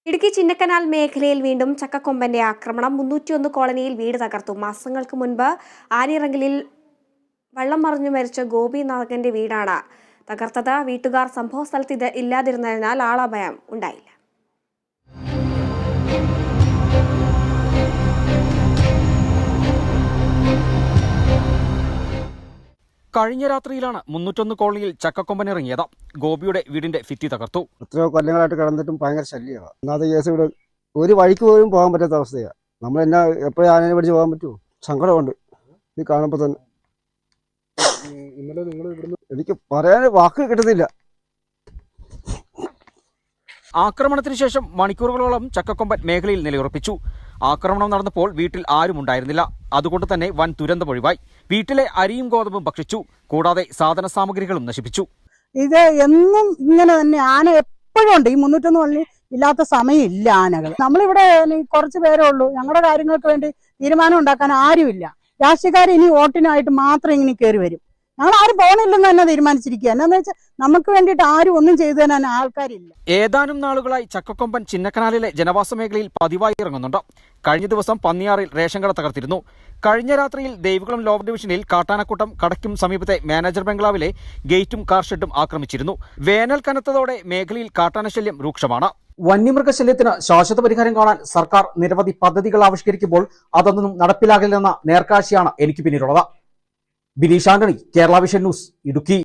ഇടുക്കി ചിന്നക്കനാൽ മേഖലയിൽ വീണ്ടും ചക്കക്കൊമ്പന്റെ ആക്രമണം. 301 കോളനിയിൽ വീട് തകർത്തു. മാസങ്ങൾക്ക് മുൻപ് ആനിറങ്കലിൽ വെള്ളം മറിഞ്ഞു മരിച്ച ഗോപിനാഥന്റെ വീടാണ് തകർത്തത്. വീട്ടുകാർ സംഭവ സ്ഥലത്ത് ഇല്ലാതിരുന്നതിനാൽ ആളപായം ഉണ്ടായില്ല. കഴിഞ്ഞ രാത്രിയിലാണ് 301 കോളനിയിൽ ചക്കക്കൊമ്പൻ ഇറങ്ങിയത്. ഗോപിയുടെ വീടിന്റെ ഭിത്തി തകർത്തു. എത്രയോ കൊല്ലങ്ങളായിട്ട് കിടന്നിട്ടും ഭയങ്കര ശല്യമാണ്. ഒന്നാമത്തെ കേസ് ഇവിടെ ഒരു വഴിക്ക് പോലും പോകാൻ പറ്റാത്ത അവസ്ഥയാണ്. നമ്മൾ എന്നാ എപ്പോഴും ആനയെ പിടിച്ച് പോകാൻ പറ്റുമോ? സങ്കടമുണ്ട് ഇത് കാണുമ്പോൾ തന്നെ. എനിക്ക് പറയാൻ വാക്ക് കിട്ടുന്നില്ല. ആക്രമണത്തിന് ശേഷം മണിക്കൂറുകളോളം ചക്കക്കൊമ്പൻ മേഖലയിൽ നിലയുറപ്പിച്ചു. ആക്രമണം നടന്നപ്പോൾ വീട്ടിൽ ആരും ഉണ്ടായിരുന്നില്ല. അതുകൊണ്ട് തന്നെ വൻ ദുരന്തമൊഴിവായി. വീട്ടിലെ അരിയും ഗോതമ്പും ഭക്ഷിച്ചു. കൂടാതെ സാധന സാമഗ്രികളും നശിപ്പിച്ചു. ഇത് എന്നും ഇങ്ങനെ തന്നെ. ആന എപ്പോഴും ഉണ്ട്. ഈ 301 കോളനി ഇല്ലാത്ത സമയമില്ല ആനകൾ. നമ്മളിവിടെ കുറച്ച് പേരേ ഉള്ളൂ. ഞങ്ങളുടെ കാര്യങ്ങൾക്ക് വേണ്ടി തീരുമാനം ഉണ്ടാക്കാൻ ആരുമില്ല. രാഷ്ട്രീയക്കാർ ഇനി വോട്ടിനായിട്ട് മാത്രം ഇങ്ങനെ കയറി വരും. ഞങ്ങൾ ആരും പോകണില്ലെന്ന് തന്നെ തീരുമാനിച്ചിരിക്കുക. എന്നാന്ന് വെച്ചാൽ നമുക്ക് വേണ്ടിയിട്ട് ആരും ഒന്നും ചെയ്തു തരാൻ ആൾക്കാരില്ല. ഏതാനും നാളുകളായി ചക്കക്കൊമ്പൻ ചിന്നക്കനാലിലെ ജനവാസ മേഖലയിൽ പതിവായി ഇറങ്ങുന്നുണ്ട്. കഴിഞ്ഞ ദിവസം പന്നിയാറിൽ റേഷൻ കട തകർത്തിരുന്നു. കഴിഞ്ഞ രാത്രിയിൽ ദേവികുളം ലോവർ ഡിവിഷനിൽ കാട്ടാനക്കൂട്ടം കടയ്ക്കും സമീപത്തെ മാനേജർ ബംഗ്ലാവിലെ ഗേറ്റും കാർ ഷെഡും ആക്രമിച്ചിരുന്നു. വേനൽ കനത്തതോടെ മേഖലയിൽ കാട്ടാനശല്യം രൂക്ഷമാണ്. വന്യമൃഗശല്യത്തിന് ശാശ്വത പരിഹാരം കാണാൻ സർക്കാർ നിരവധി പദ്ധതികൾ ആവിഷ്കരിക്കുമ്പോൾ അതൊന്നും നടപ്പിലാകില്ലെന്ന നേർക്കാഴ്ചയാണ് എനിക്ക് പിന്നിലുള്ളത്. Bineesh Antony, Kerala vision news, Idukki.